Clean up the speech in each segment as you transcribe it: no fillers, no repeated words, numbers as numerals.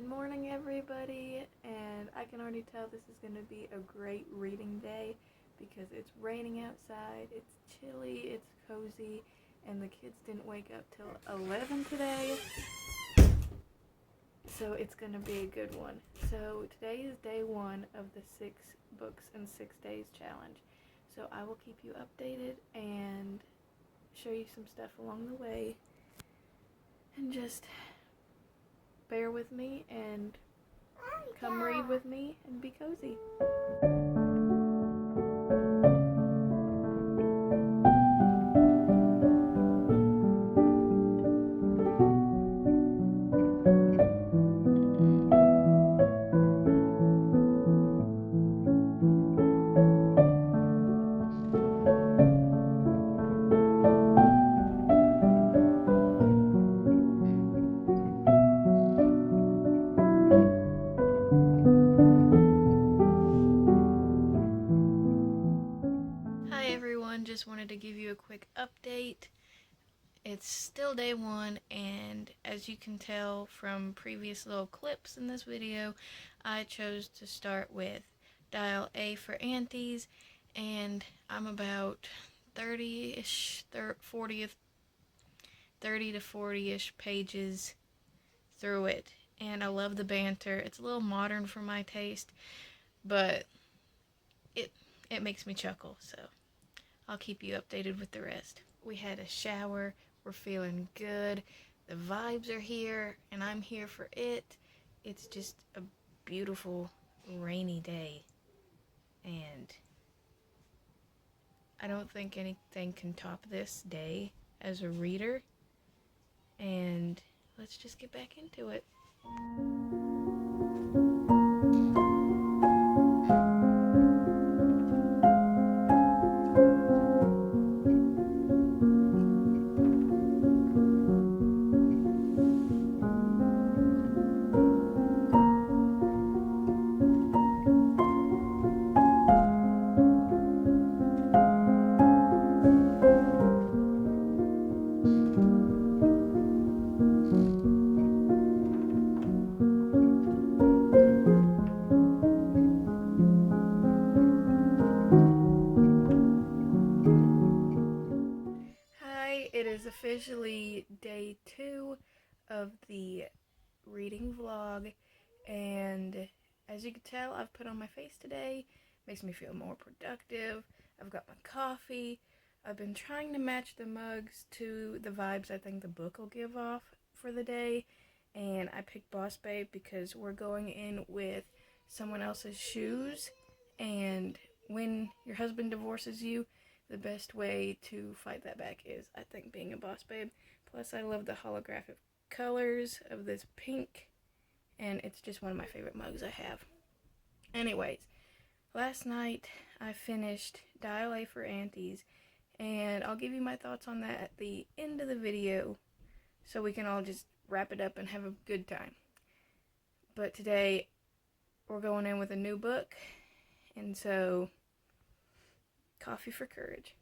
morning, everybody, and I can already tell this is going to be a great reading day because it's raining outside, it's chilly, it's cozy, and the kids didn't wake up till 11 today, so it's going to be a good one. So today is day one of the 6 books in 6 days challenge, so I will keep you updated and show you some stuff along the way, and just bear with me and come read with me and be cozy. Hi everyone, just wanted to give you a quick update. It's still day one, and as you can tell from previous little clips in this video, I chose to start with Dial A for Aunties, and I'm about 30-ish, 30 to 40-ish pages through it, and I love the banter. It's a little modern for my taste, but it makes me chuckle, so I'll keep you updated with the rest. We had a shower, we're feeling good, the vibes are here, and I'm here for it. It's just a beautiful rainy day, and I don't think anything can top this day as a reader, and let's just get back into it. It is officially day 2 of the reading vlog, and as you can tell, I've put on my face today. Makes me feel more productive. I've got my coffee. I've been trying to match the mugs to the vibes I think the book will give off for the day, and I picked Boss Babe because we're going in with someone else's shoes, and when your husband divorces you, the best way to fight that back is, I think, being a boss babe. Plus, I love the holographic colors of this pink, and it's just one of my favorite mugs I have. Anyways, last night I finished Dial A for Aunties, and I'll give you my thoughts on that at the end of the video so we can all just wrap it up and have a good time. But today, we're going in with a new book, and so coffee for courage.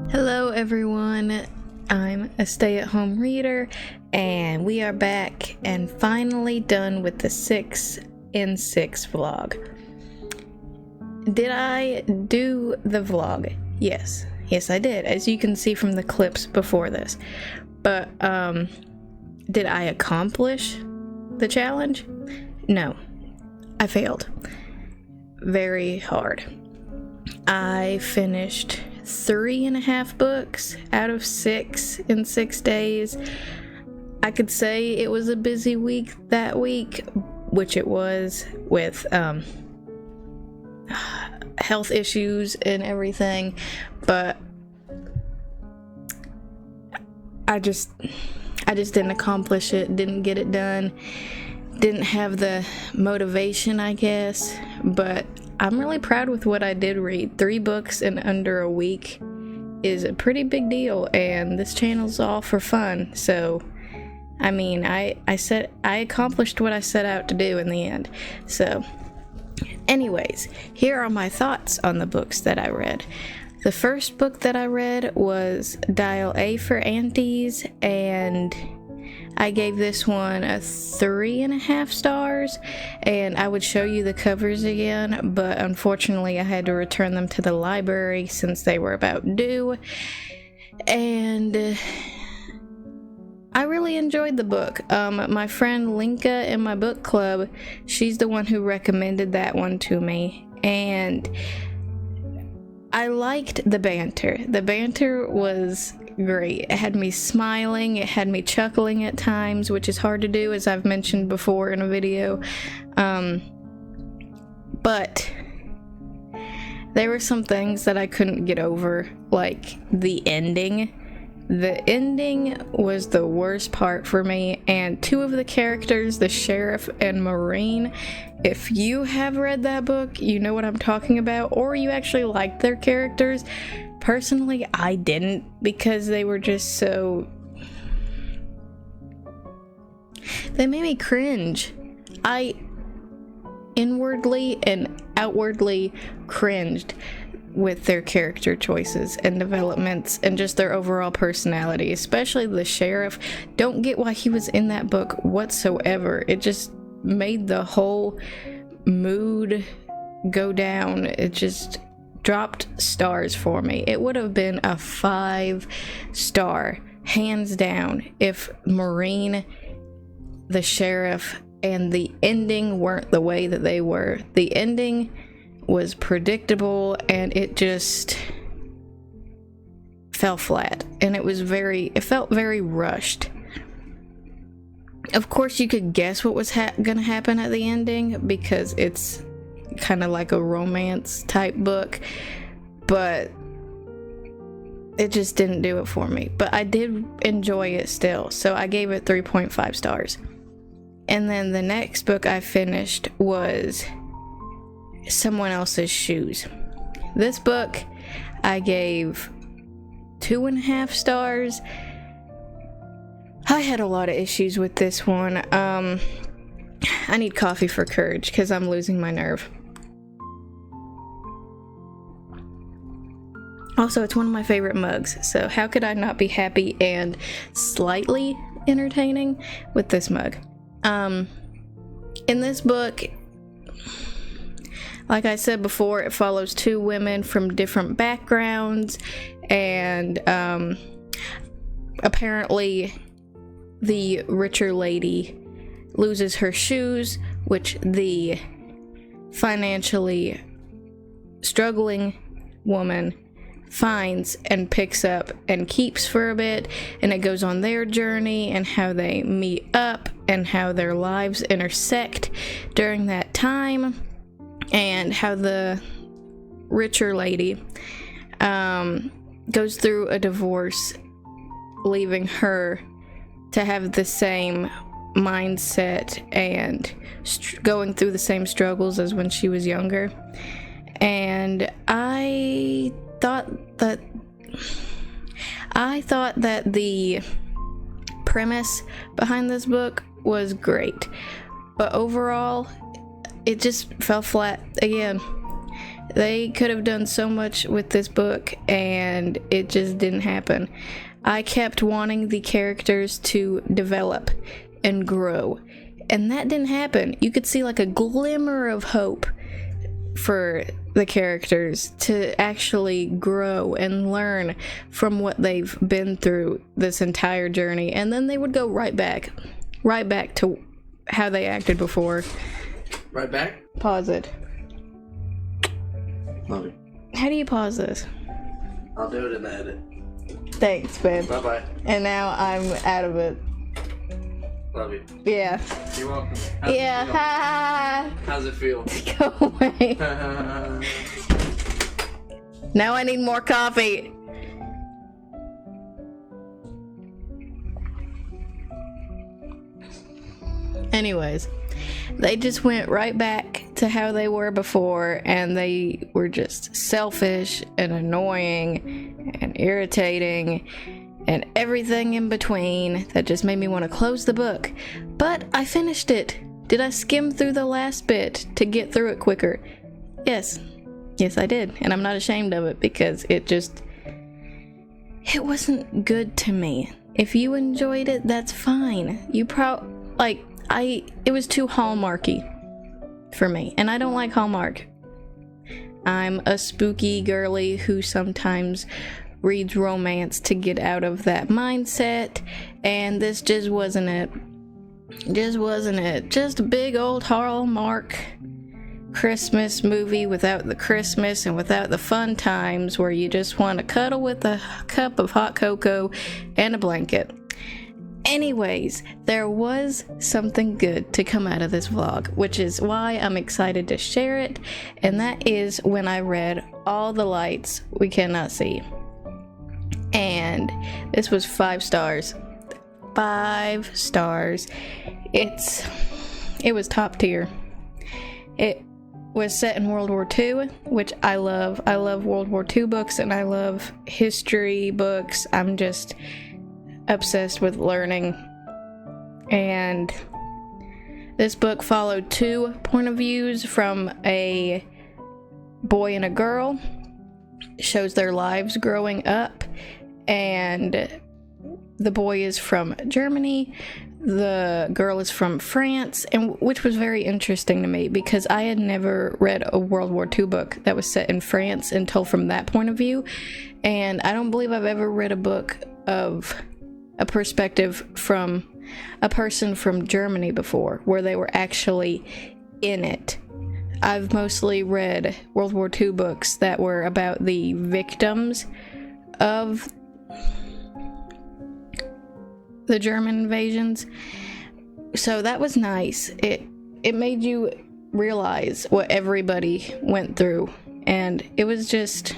Hello everyone, I'm a stay-at-home reader, and we are back and finally done with the 6 in 6 vlog. Did I do the vlog? Yes I did, as you can see from the clips before this. But did I accomplish the challenge? No, I failed very hard. I finished 3.5 books out of 6 in 6 days. I could say it was a busy week that week, which it was, with health issues and everything, but I just didn't accomplish it, didn't get it done, didn't have the motivation, I guess. But I'm really proud with what I did read. 3 books in under a week is a pretty big deal, and this channel's all for fun. So, I mean, I accomplished what I set out to do in the end. So, anyways, here are my thoughts on the books that I read. The first book that I read was Dial A for Aunties, and I gave this one a 3.5 stars, and I would show you the covers again, but unfortunately I had to return them to the library since they were about due. And I really enjoyed the book. My friend Linka in my book club, she's the one who recommended that one to me, and I liked the banter. The banter was great. It had me smiling, it had me chuckling at times, which is hard to do, as I've mentioned before in a video. But there were some things that I couldn't get over, like the ending. The ending was the worst part for me, and two of the characters, the sheriff and Maureen, if you have read that book, you know what I'm talking about, or you actually liked their characters. Personally, I didn't, because they were just so... they made me cringe. I inwardly and outwardly cringed with their character choices and developments and just their overall personality, especially the sheriff. Don't get why he was in that book whatsoever. It just made the whole mood go down. It just dropped stars for me. It would have been a 5-star, hands down, if Maureen, the sheriff, and the ending weren't the way that they were. The ending was predictable, and it just fell flat, and it felt very rushed. Of course, you could guess what was gonna happen at the ending, because it's kind of like a romance type book, but it just didn't do it for me. But I did enjoy it still, so I gave it 3.5 stars. And then the next book I finished was Someone Else's Shoes. This book I gave 2.5 stars. I had a lot of issues with this one. I need coffee for courage because I'm losing my nerve. Also, it's one of my favorite mugs, so how could I not be happy and slightly entertaining with this mug? In this book, like I said before, it follows two women from different backgrounds, and apparently the richer lady loses her shoes, which the financially struggling woman finds and picks up and keeps for a bit, and it goes on their journey and how they meet up and how their lives intersect during that time, and how the richer lady goes through a divorce, leaving her to have the same mindset and going through the same struggles as when she was younger. And I thought that the premise behind this book was great, but overall it just fell flat again. They could have done so much with this book, and it just didn't happen. I kept wanting the characters to develop and grow, and that didn't happen. You could see like a glimmer of hope for the characters to actually grow and learn from what they've been through this entire journey, and then they would go right back to how they acted before. Right back? Pause it. Love it. How do you pause this? I'll do it in the edit. Thanks, babe. Bye-bye. And now I'm out of it. Love you. Yeah. You're welcome. How's it feel? Go away. Now I need more coffee. Anyways, they just went right back to how they were before, and they were just selfish and annoying and irritating and everything in between that just made me want to close the book. But I finished it. Did I skim through the last bit to get through it quicker? Yes. Yes, I did. And I'm not ashamed of it, because it wasn't good to me. If you enjoyed it, that's fine. It was too Hallmarky for me, and I don't like Hallmark. I'm a spooky girly who sometimes reads romance to get out of that mindset, and this just wasn't it. Just a big old Hallmark Christmas movie without the Christmas and without the fun times where you just want to cuddle with a cup of hot cocoa and a blanket. Anyways, there was something good to come out of this vlog, which is why I'm excited to share it, and that is when I read All the Lights We Cannot See. And this was 5 stars. 5 stars. It was top tier. It was set in World War II, which I love. I love World War II books, and I love history books. I'm just obsessed with learning. And this book followed 2 point of views from a boy and a girl. It shows their lives growing up, and the boy is from Germany, the girl is from France, and which was very interesting to me because I had never read a World War II book that was set in France and told from that point of view, and I don't believe I've ever read a book of a perspective from a person from Germany before, where they were actually in it. I've mostly read World War II books that were about the victims of the German invasions, so that was nice. It made you realize what everybody went through, and it was just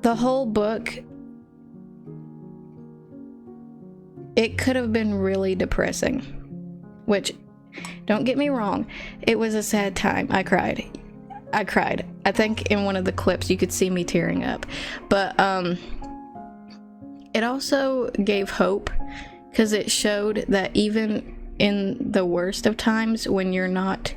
the whole book. It could have been really depressing, which, don't get me wrong, it was a sad time. I cried. I think in one of the clips you could see me tearing up, but it also gave hope, because it showed that even in the worst of times, when you're not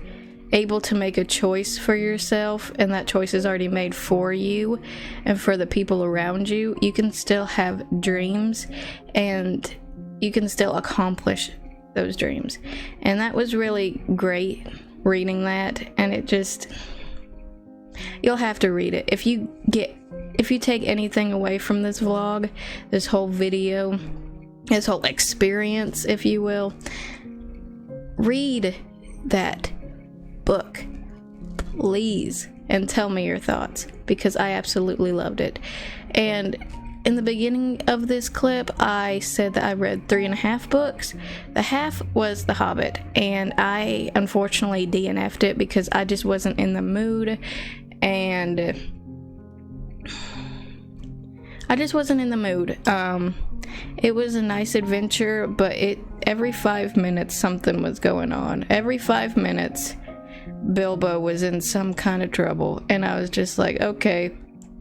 able to make a choice for yourself and that choice is already made for you and for the people around you, you can still have dreams and you can still accomplish those dreams. And that was really great reading that, and it just, you'll have to read it. If you take anything away from this vlog, this whole video, this whole experience, if you will, read that book, please, and tell me your thoughts, because I absolutely loved it. And in the beginning of this clip, I said that I read 3.5 books. The half was The Hobbit, and I unfortunately DNF'd it because I just wasn't in the mood, and I just wasn't in the mood. It was a nice adventure, but every 5 minutes something was going on. Every 5 minutes Bilbo was in some kind of trouble, and I was just like, okay,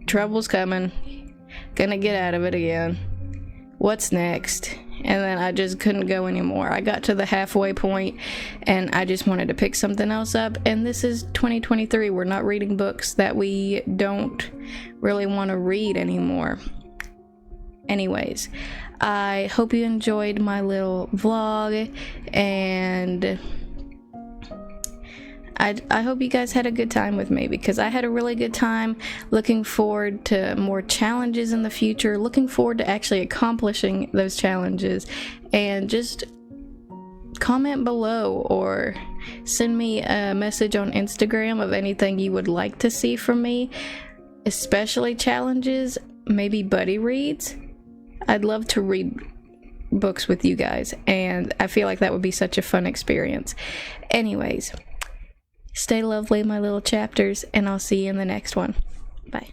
trouble's coming, gonna get out of it again, what's next? And then I just couldn't go anymore. I got to the halfway point and I just wanted to pick something else up. And this is 2023. We're not reading books that we don't really want to read anymore. Anyways, I hope you enjoyed my little vlog, and I hope you guys had a good time with me, because I had a really good time. Looking forward to more challenges in the future, looking forward to actually accomplishing those challenges. And just comment below or send me a message on Instagram of anything you would like to see from me, especially challenges, maybe buddy reads. I'd love to read books with you guys, and I feel like that would be such a fun experience. Anyways, stay lovely, my little chapters, and I'll see you in the next one. Bye.